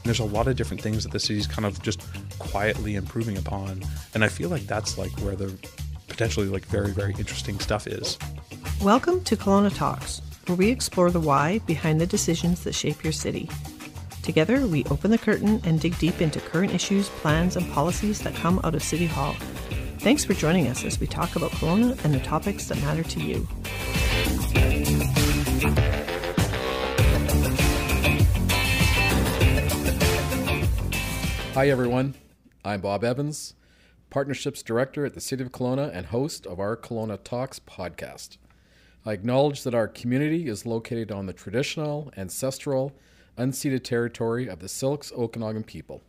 there's a lot of different things that the city's kind of just quietly improving upon. And I feel like that's like where the potentially like very, very interesting stuff is. Welcome to Kelowna Talks, where we explore the why behind the decisions that shape your city. Together, we open the curtain and dig deep into current issues, plans, and policies that come out of City Hall. Thanks for joining us as we talk about Kelowna and the topics that matter to you. Hi everyone, I'm Bob Evans, Partnerships Director at the City of Kelowna and host of our Kelowna Talks podcast. I acknowledge that our community is located on the traditional, ancestral, unceded territory of the Syilx Okanagan people.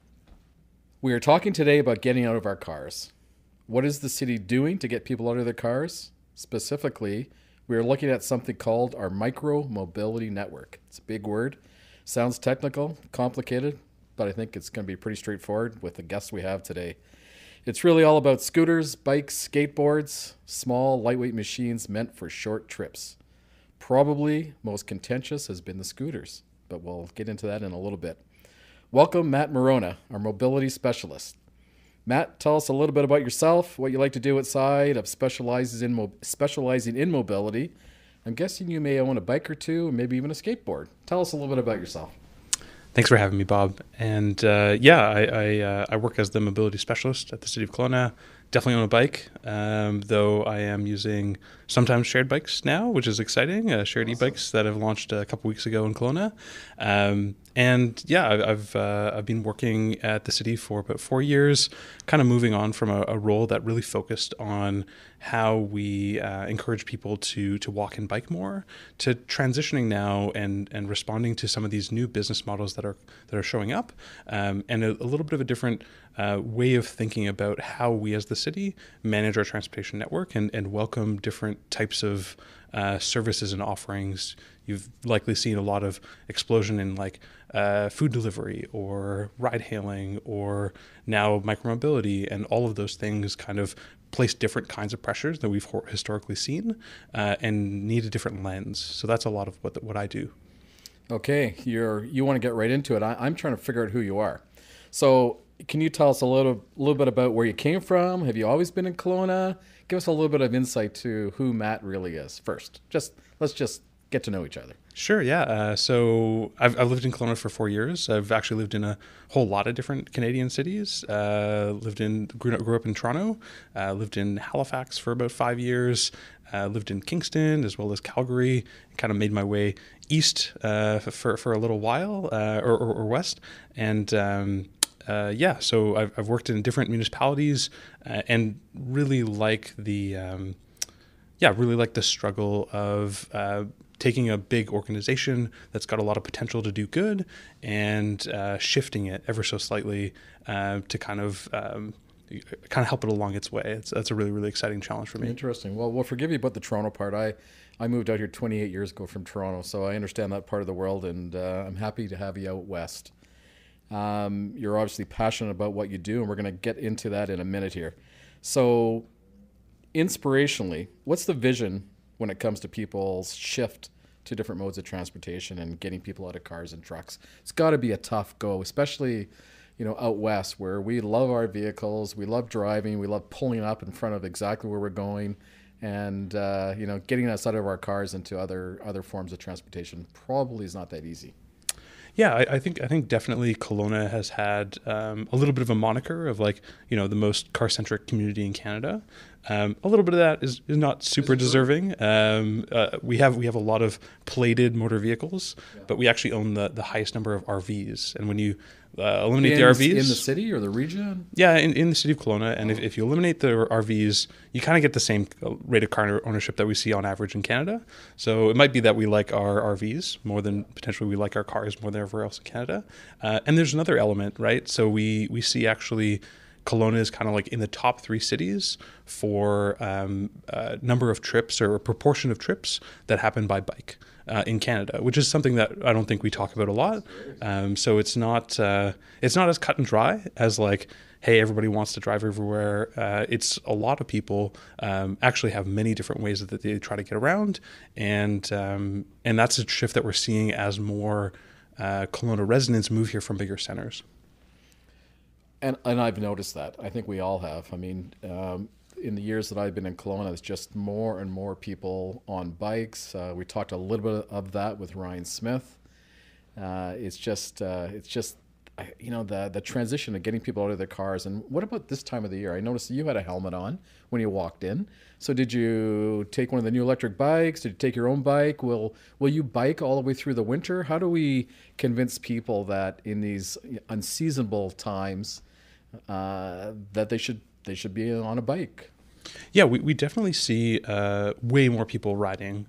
We are talking today about getting out of our cars. What is the city doing to get people out of their cars? Specifically, we are looking at something called our micro-mobility network. It's a big word, sounds technical, complicated, but I think it's going to be pretty straightforward with the guests we have today. It's really all about scooters, bikes, skateboards, small, lightweight machines meant for short trips. Probably most contentious has been the scooters, but we'll get into that in a little bit. Welcome, Matt Worona, our mobility specialist. Matt, tell us a little bit about yourself, what you like to do outside of specializing in mobility. I'm guessing you may own a bike or two, maybe even a skateboard. Tell us a little bit about yourself. Thanks for having me, Bob. And I work as the mobility specialist at the City of Kelowna. Definitely own a bike, though I am using sometimes shared bikes now, which is exciting. Shared Awesome. E-bikes that have launched a couple weeks ago in Kelowna. I've been working at the city for about 4 years, kind of moving on from a role that really focused on how we encourage people to walk and bike more, to transitioning now and responding to some of these new business models that are showing up, and a little bit of a different way of thinking about how we as the city manage our transportation network and welcome different types of services and offerings. You've likely seen a lot of explosion in like food delivery or ride hailing or now micromobility, and all of those things kind of place different kinds of pressures that we've historically seen and need a different lens. So that's a lot of what I do. Okay, you want to get right into it. I'm trying to figure out who you are. So can you tell us a little bit about where you came from? Have you always been in Kelowna? Give us a little bit of insight to who Matt really is first. Let's just get to know each other. Sure, yeah. So I've lived in Kelowna for 4 years. I've actually lived in a whole lot of different Canadian cities. Grew up in Toronto. Lived in Halifax for about 5 years. Lived in Kingston as well as Calgary. Kind of made my way east for a little while, or west. And so I've worked in different municipalities and really like the struggle of taking a big organization that's got a lot of potential to do good and shifting it ever so slightly to kind of help it along its way. That's a really, really exciting challenge for me. Interesting. Well, we'll forgive you about the Toronto part. I moved out here 28 years ago from Toronto, so I understand that part of the world, and I'm happy to have you out west. You're obviously passionate about what you do, and we're going to get into that in a minute here. So inspirationally, what's the vision when it comes to people's shift to different modes of transportation and getting people out of cars and trucks? It's got to be a tough go, especially, out west where we love our vehicles, we love driving, we love pulling up in front of exactly where we're going, and getting us out of our cars into other forms of transportation probably is not that easy. Yeah, I think definitely Kelowna has had a little bit of a moniker of the most car-centric community in Canada. A little bit of that is not super deserving. We have a lot of plated motor vehicles, but we actually own the highest number of RVs. And when you eliminate the RVs in the city or the region, in the city of Kelowna, and if you eliminate the RVs, you kind of get the same rate of car ownership that we see on average in Canada. So it might be that we like our RVs more than potentially we like our cars more than everywhere else in Canada. And there's another element, right? So we see actually Kelowna is kind of like in the top 3 cities for number of trips or proportion of trips that happen by bike in Canada, which is something that I don't think we talk about a lot. So it's not as cut and dry as like, hey, everybody wants to drive everywhere. It's a lot of people actually have many different ways that they try to get around, and that's a shift that we're seeing as more Kelowna residents move here from bigger centers. And I've noticed that. I think we all have. I mean, in the years that I've been in Kelowna, it's just more and more people on bikes. We talked a little bit of that with Ryan Smith. It's just the transition of getting people out of their cars. And what about this time of the year? I noticed you had a helmet on when you walked in. So did you take one of the new electric bikes? Did you take your own bike? Will you bike all the way through the winter? How do we convince people that in these unseasonable times that they should be on a bike? Yeah, we definitely see way more people riding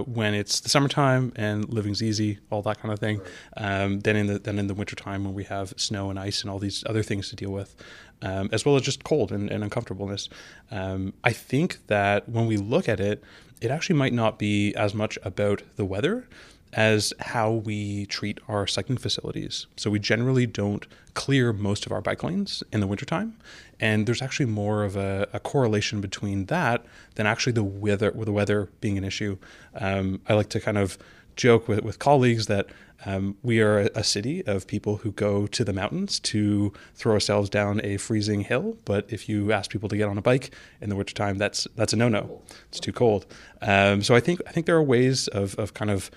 when it's the summertime and living's easy, all that kind of thing, than in the wintertime when we have snow and ice and all these other things to deal with, as well as just cold and uncomfortableness. I think that when we look at it, it actually might not be as much about the weather as how we treat our cycling facilities. So we generally don't clear most of our bike lanes in the wintertime. And there's actually more of a correlation between that than actually the weather being an issue. I like to kind of joke with colleagues that we are a city of people who go to the mountains to throw ourselves down a freezing hill. But if you ask people to get on a bike in the wintertime, that's a no-no. It's too cold. So I think there are ways of kind of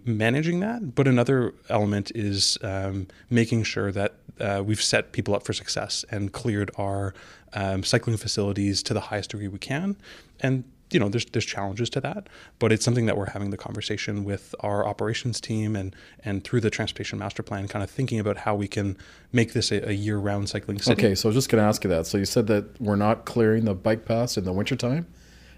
managing that, but another element is making sure that we've set people up for success and cleared our cycling facilities to the highest degree we can. And there's challenges to that, but it's something that we're having the conversation with our operations team and through the transportation master plan, kind of thinking about how we can make this a year-round cycling city. Okay, so I was just going to ask you that. So you said that we're not clearing the bike paths in the wintertime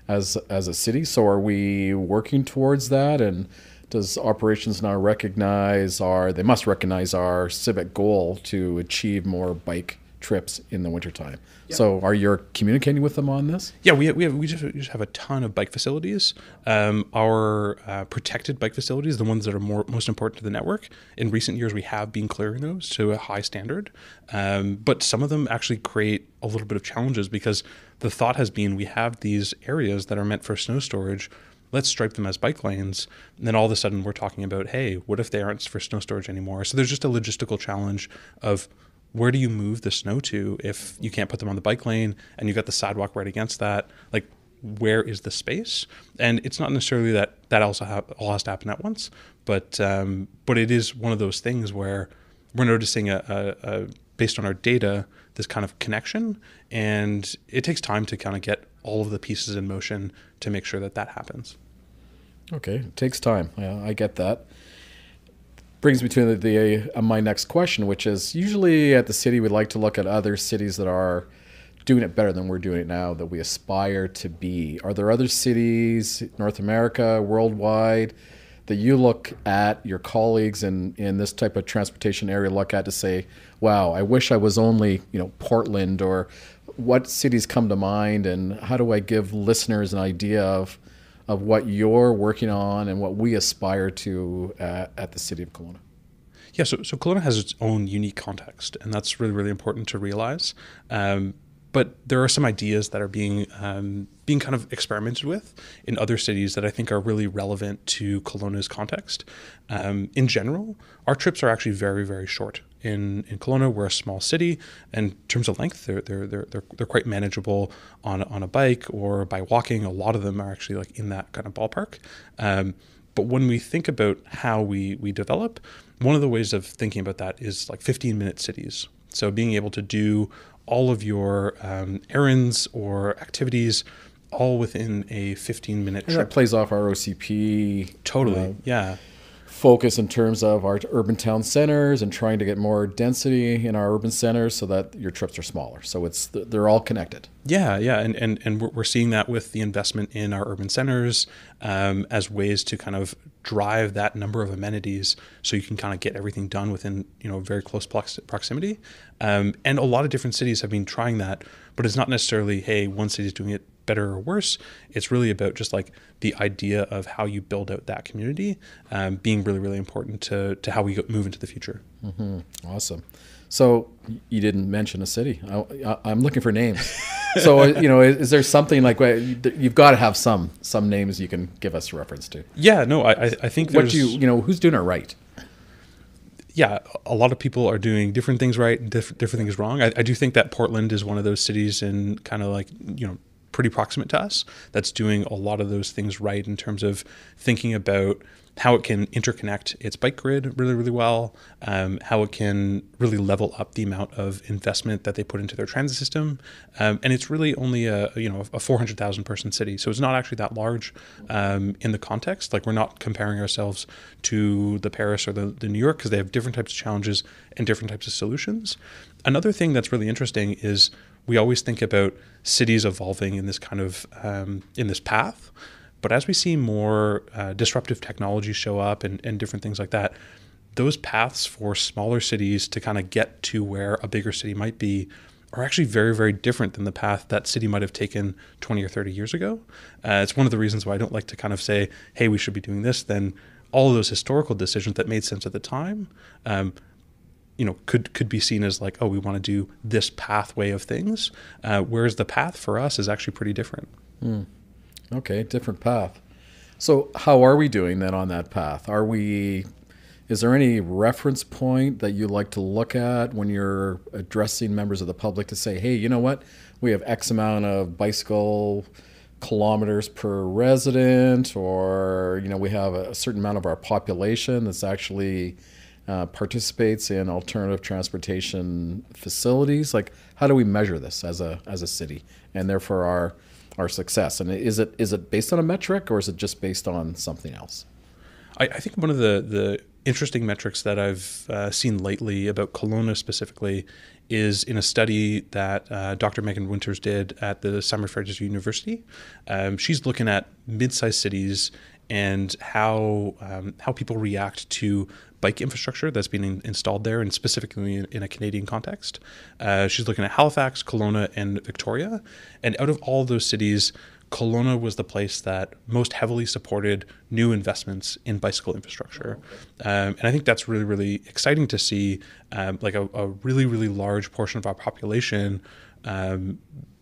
as a city. So are we working towards that? And does operations now they must recognize our civic goal to achieve more bike trips in the wintertime? Yeah. So are you communicating with them on this? Yeah, we just have a ton of bike facilities. Our protected bike facilities, the ones that are most important to the network, in recent years we have been clearing those to a high standard. But some of them actually create a little bit of challenges because the thought has been we have these areas that are meant for snow storage. Let's stripe them as bike lanes. And then all of a sudden we're talking about, hey, what if they aren't for snow storage anymore? So there's just a logistical challenge of where do you move the snow to if you can't put them on the bike lane and you got the sidewalk right against that? Like, where is the space? And it's not necessarily that also all has to happen at once, but it is one of those things where we're noticing based on our data, this kind of connection, and it takes time to kind of get all of the pieces in motion to make sure that happens. Okay, it takes time. Yeah, I get that. Brings me to my next question, which is usually at the city we like to look at other cities that are doing it better than we're doing it now, that we aspire to be. Are there other cities, North America, worldwide, that you look at, your colleagues in this type of transportation area look at to say, wow, I wish I was only Portland, or what cities come to mind, and how do I give listeners an idea of what you're working on and what we aspire to at the City of Kelowna? Yeah, so Kelowna has its own unique context, and that's really, really important to realize. But there are some ideas that are being kind of experimented with in other cities that I think are really relevant to Kelowna's context. In general, our trips are actually very, very short. In Kelowna, we're a small city, and in terms of length, they're quite manageable on a bike or by walking. A lot of them are actually like in that kind of ballpark. But when we think about how we develop, one of the ways of thinking about that is like 15-minute cities. So being able to do all of your errands or activities all within a 15-minute trip. That plays off our OCP. Totally, yeah. Focus in terms of our urban town centers and trying to get more density in our urban centers so that your trips are smaller. So they're all connected. Yeah, and we're seeing that with the investment in our urban centers as ways to kind of drive that number of amenities so you can kind of get everything done within very close proximity. And a lot of different cities have been trying that, but it's not necessarily, hey, one city is doing it better or worse. It's really about just like the idea of how you build out that community being really, really important to how we move into the future. Mm-hmm. Awesome. So you didn't mention a city. I'm looking for names. So, is there something like, you've got to have some names you can give us a reference to? Yeah, no, I think there's... who's doing it right? Yeah, a lot of people are doing different things right and different things wrong. I do think that Portland is one of those cities in kind of like, pretty proximate to us that's doing a lot of those things right in terms of thinking about how it can interconnect its bike grid really, really well, how it can really level up the amount of investment that they put into their transit system. And it's really only a 400,000 person city. So it's not actually that large in the context. Like, we're not comparing ourselves to the Paris or the New York, because they have different types of challenges and different types of solutions. Another thing that's really interesting is we always think about cities evolving in this kind of, in this path. But as we see more disruptive technology show up and different things like that, those paths for smaller cities to kind of get to where a bigger city might be are actually very, very different than the path that city might have taken 20 or 30 years ago. It's one of the reasons why I don't like to kind of say, hey, we should be doing this. Then all of those historical decisions that made sense at the time, could be seen as like, oh, we want to do this pathway of things, whereas the path for us is actually pretty different. Okay, different path. So how are we doing then on that path? Is there any reference point that you like to look at when you're addressing members of the public to say, hey, you know what? We have X amount of bicycle kilometers per resident, or, we have a certain amount of our population that's actually participates in alternative transportation facilities. Like, how do we measure this as a city, and therefore our success? And is it based on a metric, or is it just based on something else? I think one of the interesting metrics that I've seen lately about Kelowna specifically is in a study that Dr. Megan Winters did at the Simon Fraser University. She's looking at mid-sized cities and how people react to bike infrastructure that's being installed there, and specifically in a Canadian context. She's looking at Halifax, Kelowna, and Victoria. And out of all of those cities, Kelowna was the place that most heavily supported new investments in bicycle infrastructure. And I think that's really, really exciting to see, like a really, really large portion of our population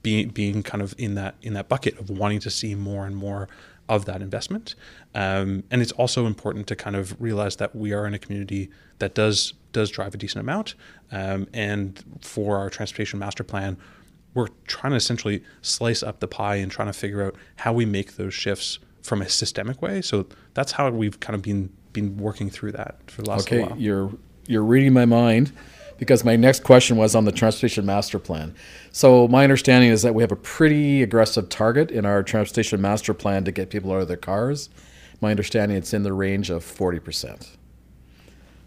being kind of in that bucket of wanting to see more and more of that investment. And it's also important to kind of realize that we are in a community that does drive a decent amount. And for our transportation master plan, we're trying to essentially slice up the pie and trying to figure out how we make those shifts from a systemic way. So that's how we've kind of been working through that for the last while. You're reading my mind, because my next question was on the transportation master plan. So my understanding is that we have a pretty aggressive target in our transportation master plan to get people out of their cars. My understanding, it's in the range of 40%.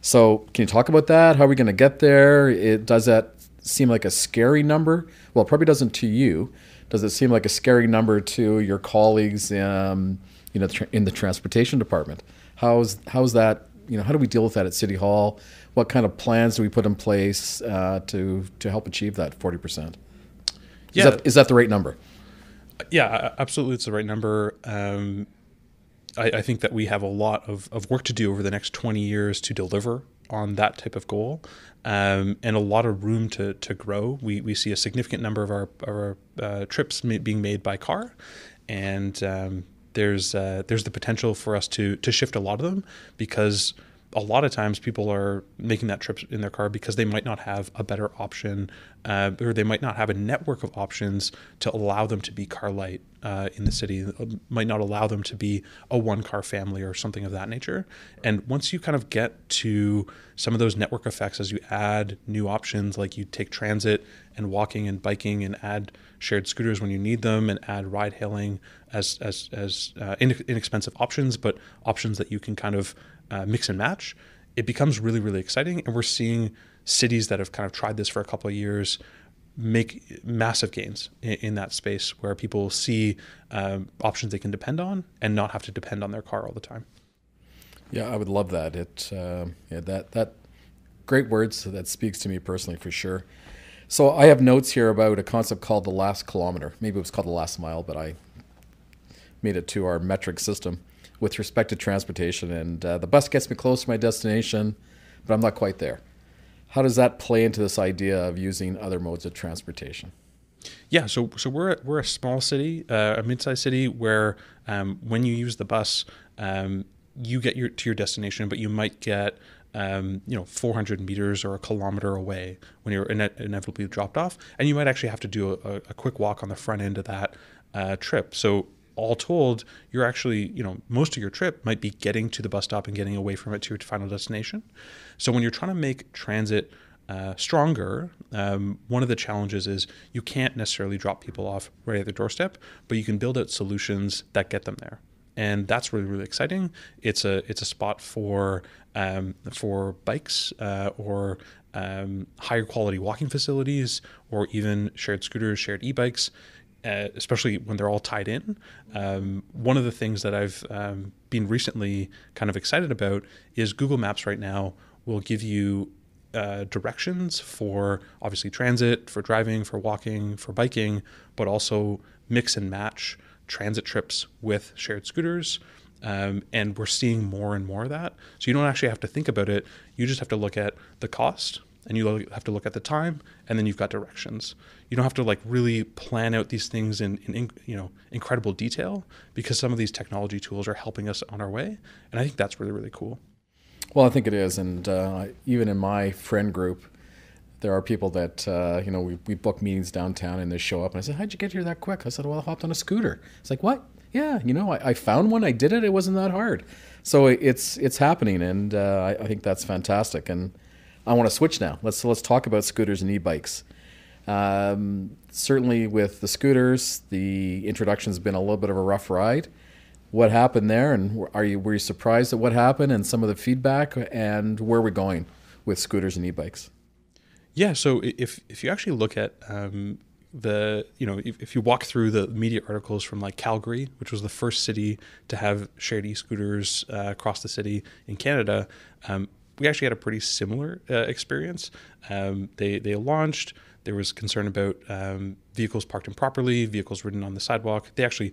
So can you talk about that? How are we going to get there? Does that seem like a scary number? Well, it probably doesn't to you. Does it seem like a scary number to your colleagues in the transportation department? How's that? How do we deal with that at City Hall? What kind of plans do we put in place to help achieve that 40%? Is that the right number? Yeah, absolutely, it's the right number. I think that we have a lot of work to do over the next 20 years to deliver on that type of goal, and a lot of room to grow. We see a significant number of our trips being made by car, and there's the potential for us to shift a lot of them, because a lot of times people are making that trip in their car because they might not have a better option, or they might not have a network of options to allow them to be car light in the city. It might not allow them to be a one-car family or something of that nature. And once you kind of get to some of those network effects, as you add new options, like you take transit and walking and biking, and add shared scooters when you need them, and add ride hailing as inexpensive options, but options that you can kind of mix and match, it becomes really, really exciting. And we're seeing cities that have kind of tried this for a couple of years make massive gains in that space, where people see options they can depend on and not have to depend on their car all the time. Yeah, I would love that. That great words. That speaks to me personally, for sure. So I have notes here about a concept called the Last Kilometer. Maybe it was called the Last Mile, but I made it to our metric system with respect to transportation. And the bus gets me close to my destination, but I'm not quite there. How does that play into this idea of using other modes of transportation? Yeah, so we're a small city, a mid-sized city, where when you use the bus, you get to your destination, but you might get 400 meters or a kilometer away when you're inevitably dropped off, and you might actually have to do a quick walk on the front end of that trip. So all told, you're actually, most of your trip might be getting to the bus stop and getting away from it to your final destination. So when you're trying to make transit stronger, one of the challenges is you can't necessarily drop people off right at their doorstep, but you can build out solutions that get them there. And that's really, really exciting. It's a spot for bikes or higher quality walking facilities, or even shared scooters, shared e-bikes, especially when they're all tied in. One of the things that I've been recently kind of excited about is Google Maps right now will give you directions for obviously transit, for driving, for walking, for biking, but also mix and match transit trips with shared scooters. And we're seeing more and more of that. So you don't actually have to think about it. You just have to look at the cost, and you have to look at the time, and then you've got directions. You don't have to like really plan out these things in incredible detail, because some of these technology tools are helping us on our way. And I think that's really, really cool. Well, I think it is. And even in my friend group, there are people that, we book meetings downtown and they show up and I said, how'd you get here that quick? I said, well, I hopped on a scooter. It's like, what? Yeah, I found one. I did it. It wasn't that hard. So it's happening. And I think that's fantastic. And I want to switch now. Let's talk about scooters and e-bikes. Certainly with the scooters, the introduction's been a little bit of a rough ride. What happened there, and were you surprised at what happened and some of the feedback, and where we're going with scooters and e-bikes? Yeah, so if you actually look at if you walk through the media articles from like Calgary, which was the first city to have shared e-scooters across the city in Canada, we actually had a pretty similar experience. They launched. There was concern about vehicles parked improperly, vehicles ridden on the sidewalk. They actually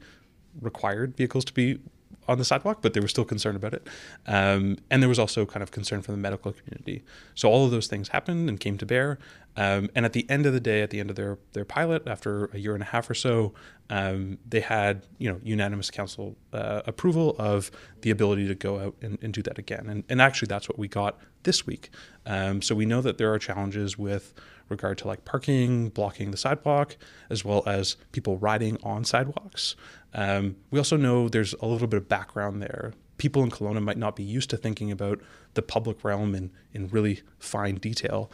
required vehicles to be on the sidewalk, but they were still concerned about it. And there was also kind of concern from the medical community. So all of those things happened and came to bear. And at the end of the day, at the end of their pilot, after a year and a half or so, they had unanimous council approval of the ability to go out and do that again. And actually, that's what we got this week. So we know that there are challenges with regard to like parking, blocking the sidewalk, as well as people riding on sidewalks. We also know there's a little bit of background there. People in Kelowna might not be used to thinking about the public realm in really fine detail.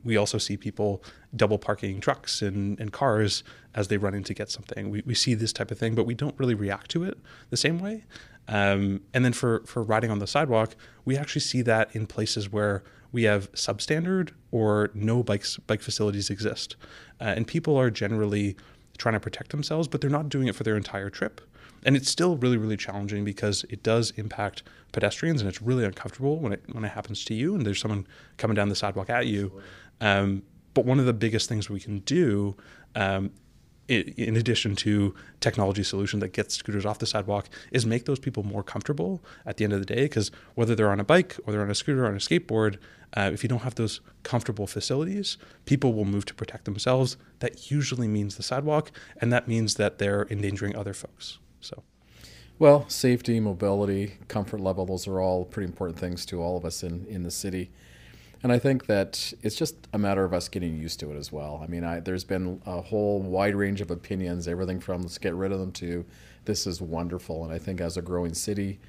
We also see people double parking trucks and cars as they run in to get something. We see this type of thing, but we don't really react to it the same way. And then for riding on the sidewalk, we actually see that in places where we have substandard or no bike facilities exist. And people are generally trying to protect themselves, but they're not doing it for their entire trip. And it's still really, really challenging because it does impact pedestrians, and it's really uncomfortable when it happens to you and there's someone coming down the sidewalk at you. But one of the biggest things we can do, in addition to technology solution that gets scooters off the sidewalk, is make those people more comfortable at the end of the day. Because whether they're on a bike or they're on a scooter or on a skateboard, if you don't have those comfortable facilities, people will move to protect themselves. That usually means the sidewalk, and that means that they're endangering other folks. So, well, safety, mobility, comfort level, those are all pretty important things to all of us in the city. And I think that it's just a matter of us getting used to it as well. I mean, there's been a whole wide range of opinions, everything from let's get rid of them to this is wonderful. And I think as a growing city,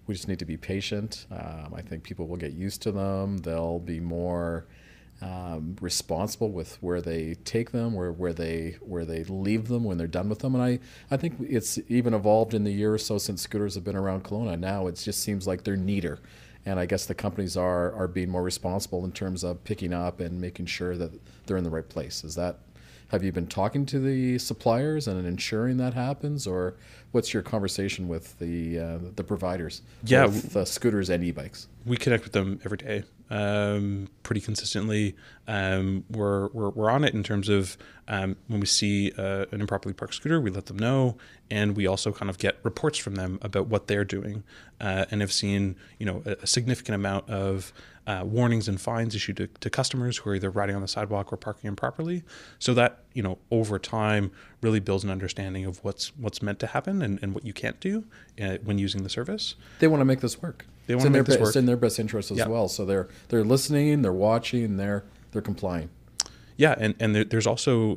we just need to be patient. I think people will get used to them. They'll be more responsible with where they take them, where they leave them when they're done with them. And I think it's even evolved in the year or so since scooters have been around Kelowna. Now it just seems like they're neater. And I guess the companies are being more responsible in terms of picking up and making sure that they're in the right place. Have you been talking to the suppliers and ensuring that happens, or what's your conversation with the providers? Yeah, with the scooters and e-bikes. We connect with them every day, pretty consistently. We're on it in terms of when we see an improperly parked scooter, we let them know, and we also kind of get reports from them about what they're doing, and have seen a significant amount of warnings and fines issued to customers who are either riding on the sidewalk or parking improperly. So that, over time really builds an understanding of what's meant to happen and what you can't do when using the service. They want to make this work. They want to make this work. It's in their best interest as well. So they're listening, they're watching, they're complying. Yeah, and there's also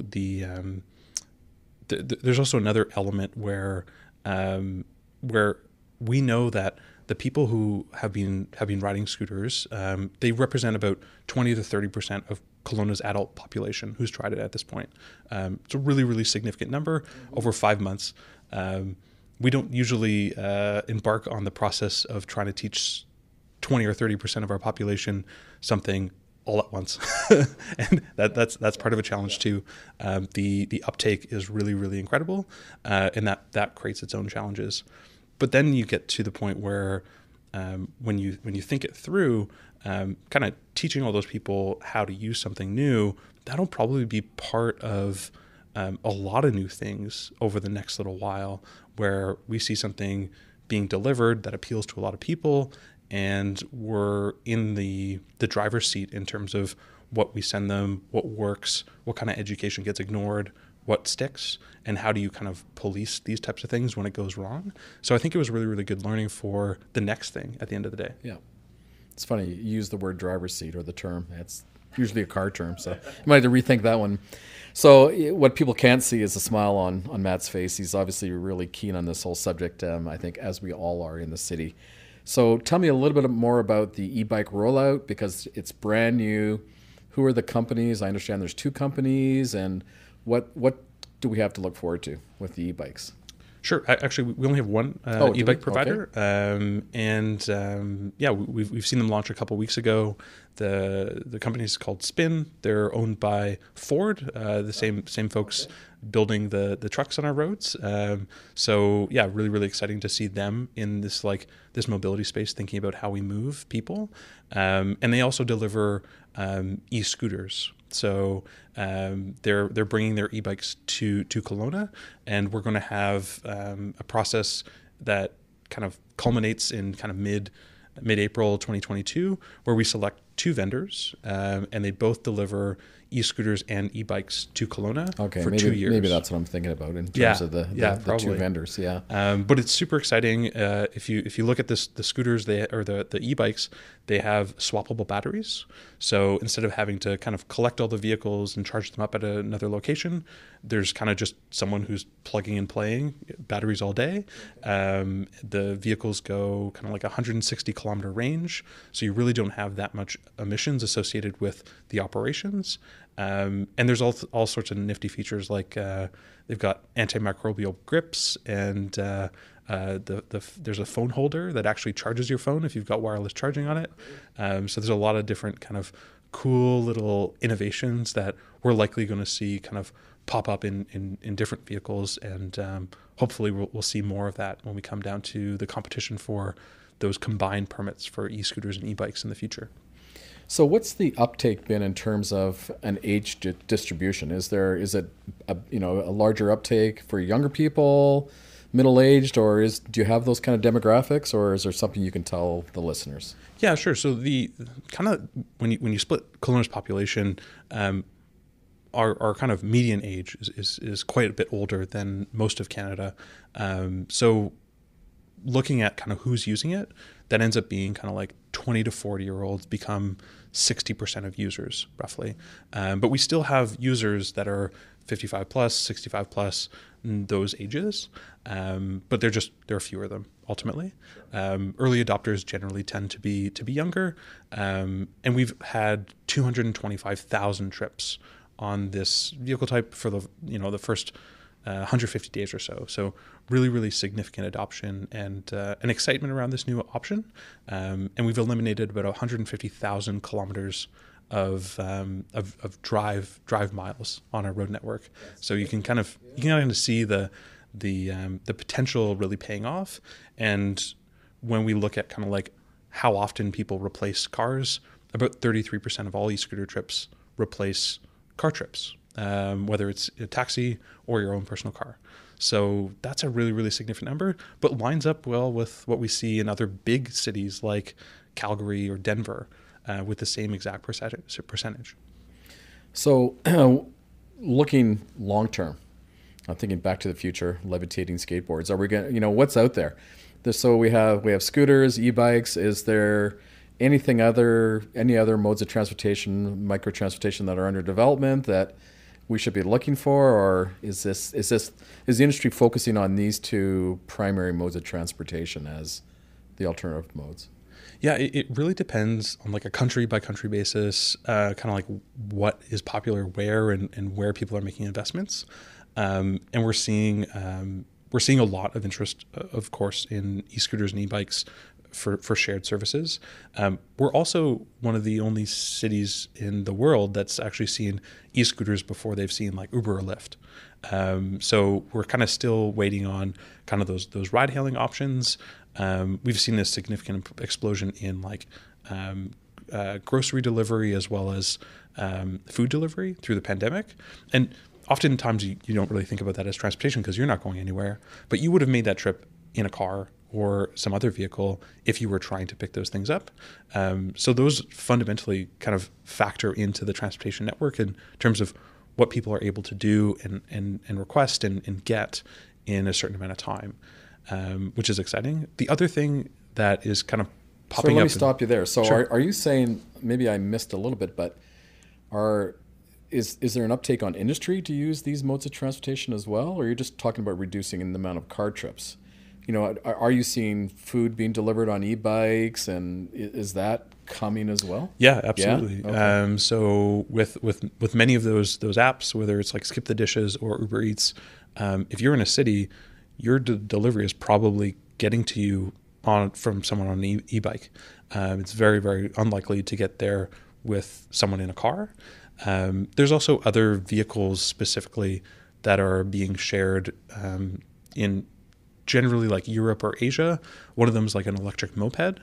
there's also another element where we know that the people who have been riding scooters, they represent about 20 to 30% of Kelowna's adult population who's tried it at this point. It's a really, really significant number over 5 months. We don't usually embark on the process of trying to teach 20 or 30% of our population something all at once. And that's part of a challenge too. The uptake is really, really incredible, and that creates its own challenges. But then you get to the point where when you think it through, kind of teaching all those people how to use something new, that'll probably be part of a lot of new things over the next little while, where we see something being delivered that appeals to a lot of people, and we're in the driver's seat in terms of what we send them, what works, what kind of education gets ignored, what sticks, and how do you kind of police these types of things when it goes wrong. So I think it was really, really good learning for the next thing at the end of the day. Yeah. It's funny, you use the word driver's seat or the term. It's usually a car term, so you might have to rethink that one. So what people can't see is a smile on Matt's face. He's obviously really keen on this whole subject, I think, as we all are in the city. So tell me a little bit more about the E-Bike Rollout, because it's brand new. Who are the companies? I understand there's 2 companies, and what do we have to look forward to with the e-bikes? Sure. Actually, we only have one e-bike provider, okay. We've seen them launch a couple weeks ago. The company is called Spin. They're owned by Ford, the same folks building the trucks on our roads. Really, really exciting to see them in this mobility space, thinking about how we move people. And they also deliver e-scooters. So they're bringing their e-bikes to Kelowna, and we're going to have a process that kind of culminates in kind of mid-April 2022, where we select 2 vendors, and they both deliver e-scooters and e-bikes to Kelowna for 2 years. Maybe that's what I'm thinking about in terms of the 2 vendors. Yeah. But it's super exciting. If you look at the scooters, the e-bikes, they have swappable batteries. So instead of having to kind of collect all the vehicles and charge them up at another location, there's kind of just someone who's plugging and playing batteries all day. The vehicles go kind of like 160 kilometer range, so you really don't have that much emissions associated with the operations. And there's all sorts of nifty features, like they've got antimicrobial grips, and there's a phone holder that actually charges your phone if you've got wireless charging on it. So there's a lot of different kind of cool little innovations that we're likely going to see kind of pop up in different vehicles, and hopefully we'll see more of that when we come down to the competition for those combined permits for e-scooters and e-bikes in the future. So what's the uptake been in terms of an age distribution? Is it a larger uptake for younger people, middle-aged, or do you have those kind of demographics, or is there something you can tell the listeners? Yeah, sure. So the kind of when you split Kelowna's population, our kind of median age is quite a bit older than most of Canada. So looking at kind of who's using it, that ends up being kind of like 20 to 40-year-olds become 60% of users, roughly. But we still have users that are 55 plus, 65 plus, those ages. But there are fewer of them, ultimately. Early adopters generally tend to be younger. And we've had 225,000 trips on this vehicle type for the first 150 days or so. So really, really significant adoption and an excitement around this new option. And we've eliminated about 150,000 kilometers of drive miles on our road network. So you can kind of see the potential really paying off. And when we look at kind of like how often people replace cars, about 33% of all e-scooter trips replace car trips, whether it's a taxi or your own personal car. So that's a really, really significant number, but lines up well with what we see in other big cities like Calgary or Denver. with the same exact percentage. So looking long term, I'm thinking back to the future, levitating skateboards. Are we going to, what's out there? So we have scooters, e-bikes. Is there any other modes of transportation, micro transportation that are under development that we should be looking for, or is the industry focusing on these two primary modes of transportation as the alternative modes? Yeah, it really depends on like a country by country basis, kind of like what is popular where and where people are making investments. And we're seeing a lot of interest, of course, in e-scooters and e-bikes for shared services. We're also one of the only cities in the world that's actually seen e-scooters before they've seen like Uber or Lyft. So we're kind of still waiting on kind of those ride hailing options. We've seen a significant explosion in like grocery delivery as well as food delivery through the pandemic. And oftentimes you don't really think about that as transportation because you're not going anywhere, but you would have made that trip in a car or some other vehicle if you were trying to pick those things up. So those fundamentally kind of factor into the transportation network in terms of what people are able to do and request and get in a certain amount of time, which is exciting. The other thing that is kind of popping up... So let me stop you there. So sure. Are you saying, maybe I missed a little bit, but is there an uptake on industry to use these modes of transportation as well? Or are you just talking about reducing the amount of car trips? Are you seeing food being delivered on e-bikes, and is that coming as well? Yeah, absolutely. Yeah? Okay. So with many of those apps, whether it's like Skip the Dishes or Uber Eats, if you're in a city, your delivery is probably getting to you from someone on an e-bike. It's very, very unlikely to get there with someone in a car. There's also other vehicles specifically that are being shared in generally like Europe or Asia. One of them is like an electric moped.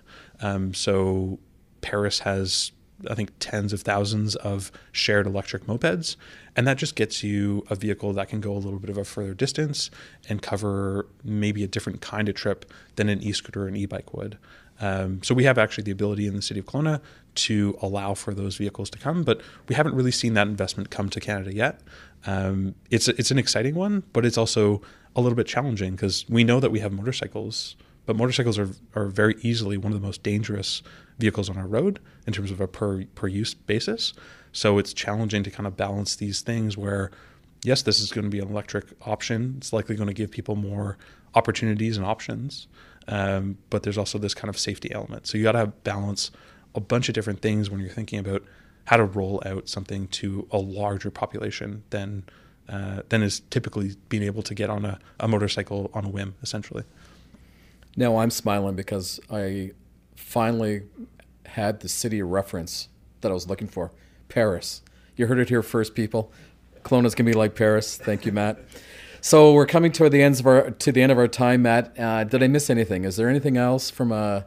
So Paris has, I think, tens of thousands of shared electric mopeds. And that just gets you a vehicle that can go a little bit of a further distance and cover maybe a different kind of trip than an e-scooter or an e-bike would. So we have actually the ability in the city of Kelowna to allow for those vehicles to come, but we haven't really seen that investment come to Canada yet. It's an exciting one, but it's also a little bit challenging because we know that we have motorcycles, but motorcycles are very easily one of the most dangerous vehicles on our road in terms of a per use basis. So it's challenging to kind of balance these things where, yes, this is going to be an electric option. It's likely going to give people more opportunities and options. But there's also this kind of safety element. So you got to balance a bunch of different things when you're thinking about how to roll out something to a larger population than is typically being able to get on a motorcycle on a whim, essentially. Now I'm smiling because I finally had the city reference that I was looking for. Paris. You heard it here first, people. Kelowna's going to be like Paris. Thank you, Matt. So we're coming to the end of our time, Matt. Did I miss anything? Is there anything else from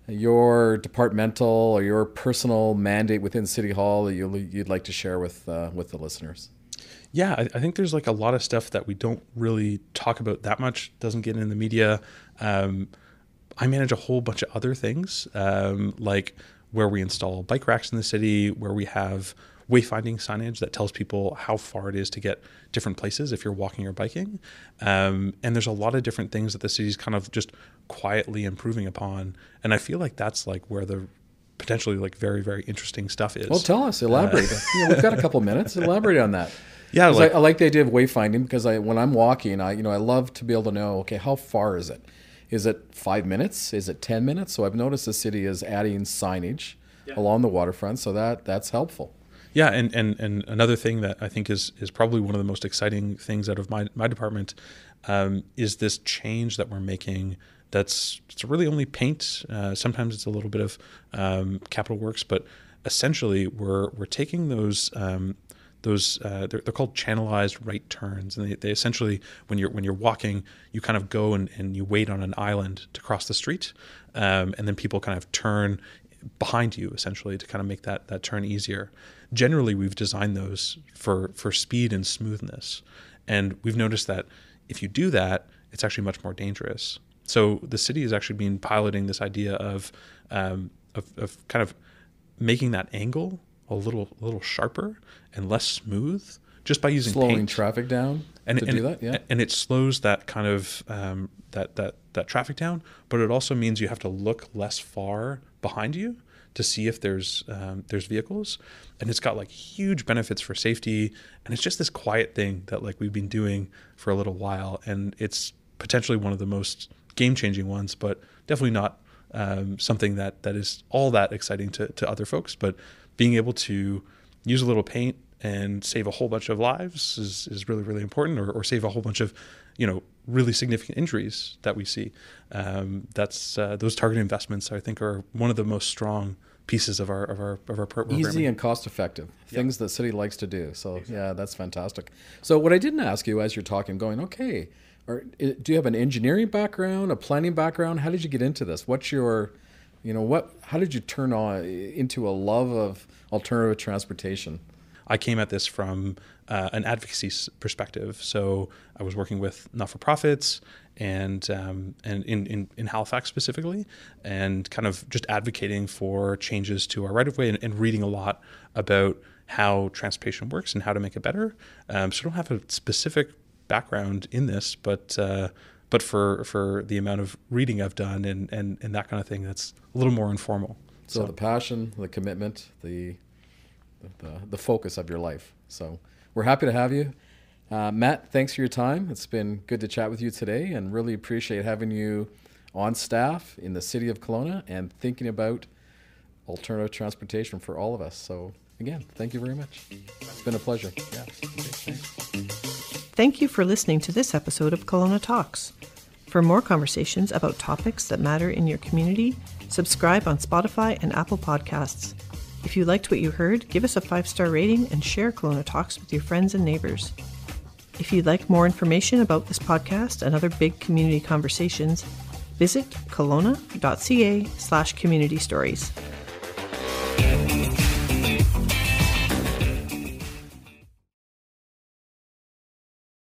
your departmental or your personal mandate within City Hall that you'd like to share with the listeners? Yeah, I think there's like a lot of stuff that we don't really talk about that much, doesn't get in the media. I manage a whole bunch of other things, like where we install bike racks in the city, where we have wayfinding signage that tells people how far it is to get different places if you're walking or biking. And there's a lot of different things that the city's kind of just quietly improving upon. And I feel like that's like where the potentially like very, very interesting stuff is. Well, tell us, elaborate. We've got a couple minutes. Elaborate on that. Yeah, I like the idea of wayfinding because when I'm walking, I love to be able to know, okay, how far is it? Is it 5 minutes? Is it 10 minutes? So I've noticed the city is adding signage along the waterfront, so that's helpful. Yeah, and another thing that I think is probably one of the most exciting things out of my department is this change that we're making. It's really only paint. Sometimes it's a little bit of capital works, but essentially we're taking those they're called channelized right turns, and they essentially when you're walking, you kind of go and you wait on an island to cross the street, and then people kind of turn behind you essentially to kind of make that turn easier. Generally, we've designed those for speed and smoothness, and we've noticed that if you do that, it's actually much more dangerous. So the city has actually been piloting this idea of kind of making that angle a little sharper and less smooth just by using slowing paint. traffic down to do that. Yeah, and it slows that kind of that traffic down, but it also means you have to look less far behind you to see if there's vehicles, and it's got like huge benefits for safety. And it's just this quiet thing that like we've been doing for a little while, and it's potentially one of the most game-changing ones, but definitely not something that is all that exciting to other folks. But being able to use a little paint and save a whole bunch of lives is really, really important, or save a whole bunch of, really significant injuries that we see. That's those targeted investments, I think, are one of the most strong pieces of our programming. Easy and cost effective things that city likes to do. So exactly. Yeah, that's fantastic. So what I didn't ask you as you're talking, going, okay, do you have an engineering background, a planning background? How did you get into this? What's your, how did you turn on into a love of alternative transportation? I came at this from an advocacy perspective. So I was working with not-for-profits and in Halifax specifically, and kind of just advocating for changes to our right-of-way and reading a lot about how transportation works and how to make it better. So I don't have a specific background in this, but for the amount of reading I've done and that kind of thing, that's a little more informal. So the passion, the commitment, the focus of your life. So we're happy to have you. Matt, thanks for your time. It's been good to chat with you today, and really appreciate having you on staff in the city of Kelowna and thinking about alternative transportation for all of us. So again, thank you very much. It's been a pleasure. Yeah. Okay, thanks. Thank you for listening to this episode of Kelowna Talks. For more conversations about topics that matter in your community, subscribe on Spotify and Apple Podcasts. If you liked what you heard, give us a 5-star rating and share Kelowna Talks with your friends and neighbors. If you'd like more information about this podcast and other big community conversations, visit kelowna.ca/community stories.